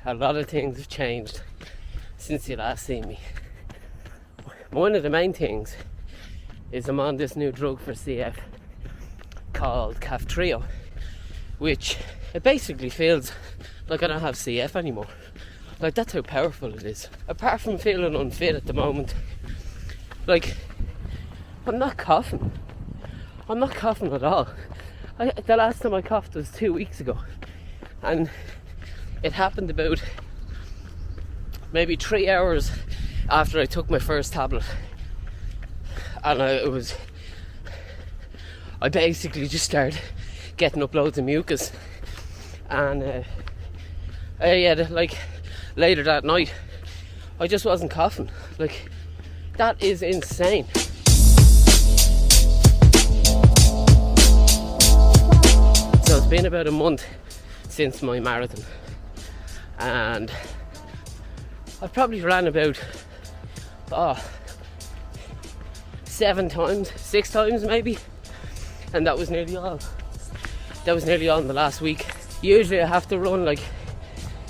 a lot of things have changed since you last seen me. One of the main things is I'm on this new drug for CF called Kaftrio, which it basically feels like I don't have CF anymore. Like, that's how powerful it is. Apart from feeling unfit at the moment, like, I'm not coughing. I'm not coughing at all. The last time I coughed was 2 weeks ago, and it happened about maybe 3 hours after I took my first tablet, and I basically just started getting up loads of mucus, and like later that night I just wasn't coughing. Like, that is insane. So it's been about a month since my marathon, and I've probably ran about 6 times maybe, and that was nearly all in the last week. Usually I have to run like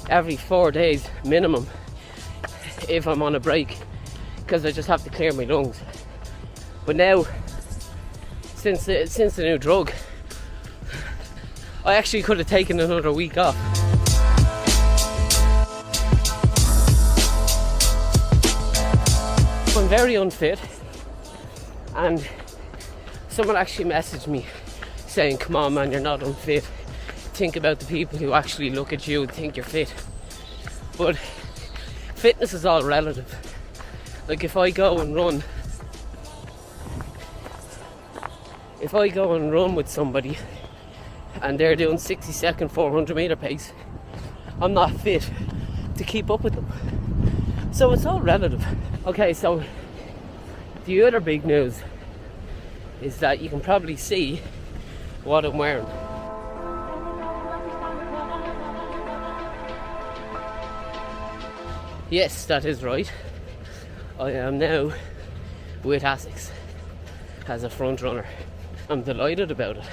every 4 days minimum if I'm on a break, because I just have to clear my lungs. But now, since the new drug, I actually could have taken another week off. I'm very unfit, and someone actually messaged me saying, come on man, you're not unfit, think about the people who actually look at you and think you're fit. But fitness is all relative. Like, if I go and run with somebody and they're doing 60-second 400 meter pace, I'm not fit to keep up with them. So it's all relative. Okay, so the other big news is that you can probably see what I'm wearing. Yes, that is right. I am now with Asics as a front runner. I'm delighted about it.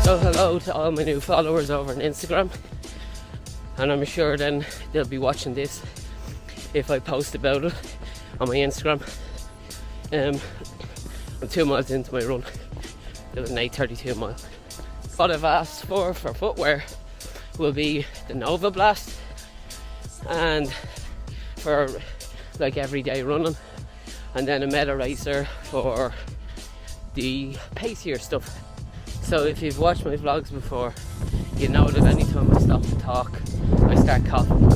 So hello to all my new followers over on Instagram, and I'm sure then they'll be watching this if I post about it on my Instagram. I'm 2 miles into my run. It was an 8:32 mile. What I've asked for footwear will be the Nova Blast, and for like everyday running, and then a Meta Racer for the pacier stuff. So if you've watched my vlogs before, you know that anytime I stop to talk, I start coughing.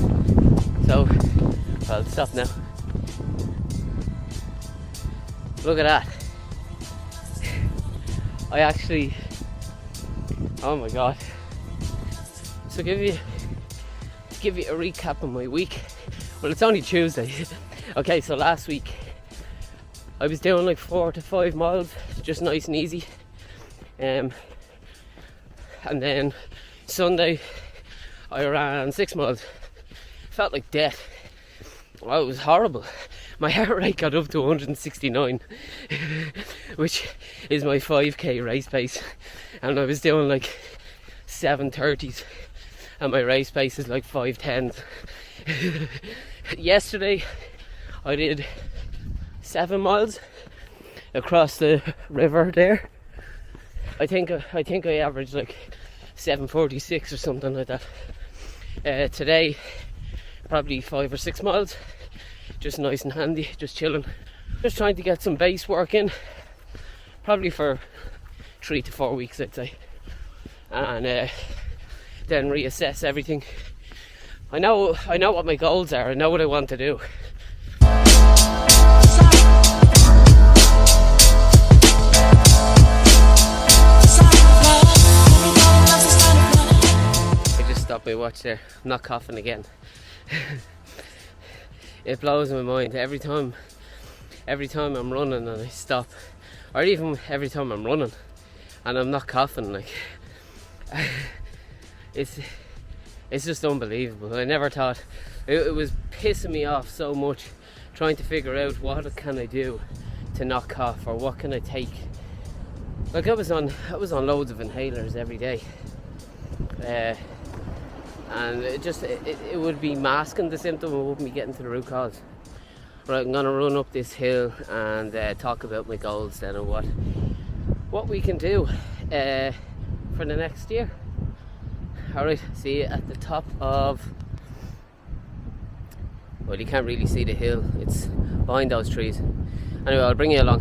So I'll stop now. Look at that. I actually, oh my god. So give you a recap of my week. Well, it's only Tuesday. Okay, so last week I was doing like 4 to 5 miles, just nice and easy. And then Sunday I ran 6 miles. Felt like death. Oh, it was horrible. My heart rate got up to 169, which is my 5k race pace, and I was doing like 7:30s, and my race pace is like 5:10s. Yesterday I did 7 miles across the river there. I think I averaged like 7:46 or something like that. Today probably 5 or 6 miles, just nice and handy, just chilling, just trying to get some base work in, probably for 3 to 4 weeks I'd say, and then reassess everything. I know what my goals are. I know what I want to do. I just stopped my watch there. I'm not coughing again. It blows my mind every time I'm running and I stop, or even every time I'm running and I'm not coughing. Like, it's just unbelievable. I never thought it was pissing me off so much, trying to figure out what can I do to knock off, or what can I take? Like I was on loads of inhalers every day, and it would be masking the symptom. It wouldn't be getting to the root cause. Right, I'm gonna run up this hill and talk about my goals then, and what we can do for the next year. Alright, see you at the top of, well, you can't really see the hill, it's behind those trees. Anyway, I'll bring you along.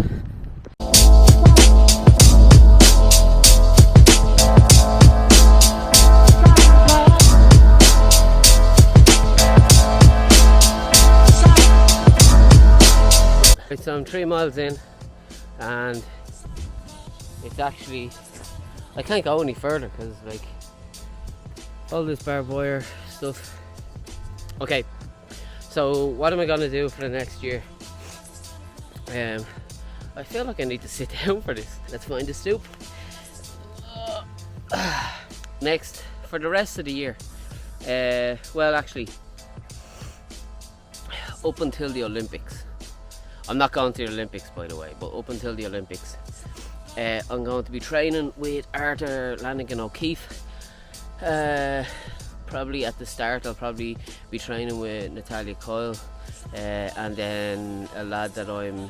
Right, so I'm 3 miles in, and it's actually, I can't go any further because like all this barbed wire stuff. Okay, so what am I gonna do for the next year? I feel like I need to sit down for this. Let's find a stoop. Next, for the rest of the year, well, actually, up until the Olympics. I'm not going to the Olympics, by the way, but up until the Olympics, I'm going to be training with Arthur Lanigan O'Keefe. Probably at the start I'll probably be training with Natalia Coyle, and then a lad that I'm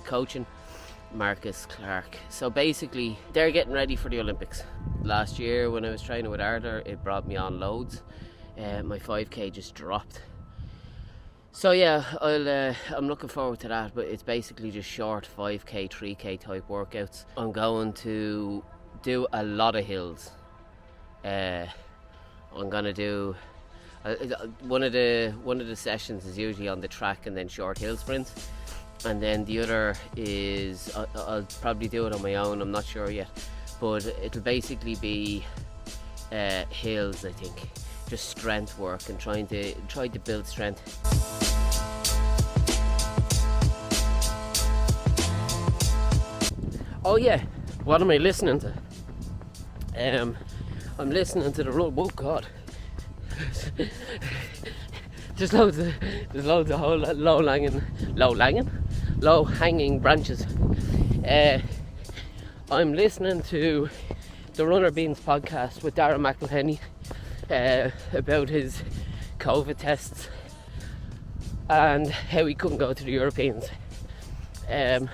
coaching, Marcus Clark. So basically they're getting ready for the Olympics. Last year when I was training with Arthur, it brought me on loads. My 5k just dropped. So yeah, I'm looking forward to that, but it's basically just short 5k, 3k type workouts. I'm going to do a lot of hills. I'm gonna do one of the sessions is usually on the track and then short hill sprints, and then the other is I'll probably do it on my own. I'm not sure yet, but it'll basically be hills. I think just strength work and trying to build strength. Oh yeah, what am I listening to? I'm listening to the road. Oh God! There's loads of whole low hanging branches. I'm listening to the Runner Beans podcast with Darren McElhenney about his COVID tests and how he couldn't go to the Europeans. Yeah,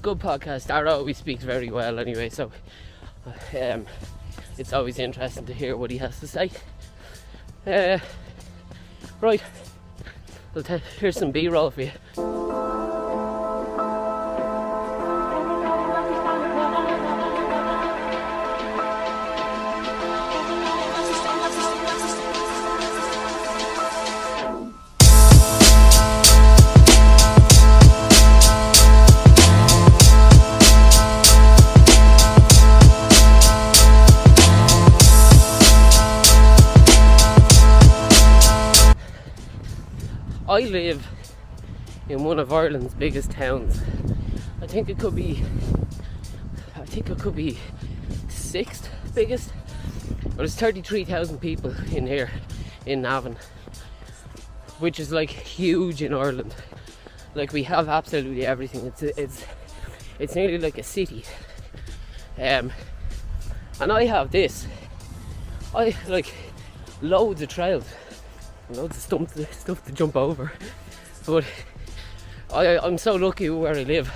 good podcast. Darren always speaks very well anyway, so it's always interesting to hear what he has to say. Right, here's some B-roll for you. I live in one of Ireland's biggest towns. I think it could be 6th biggest. But there's 33,000 people in here in Navan, which is like huge in Ireland. Like we have absolutely everything. It's nearly like a city. And I have this. I like loads of trails. Loads of stuff to jump over, but I'm so lucky where I live.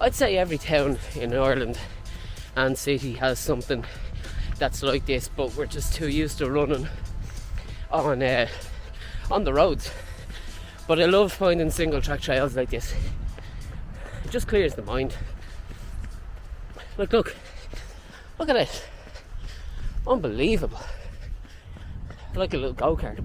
I'd say every town in Ireland and city has something that's like this, but we're just too used to running on the roads. But I love finding single track trails like this. It just clears the mind. Like look at it, unbelievable. Like a little go-kart.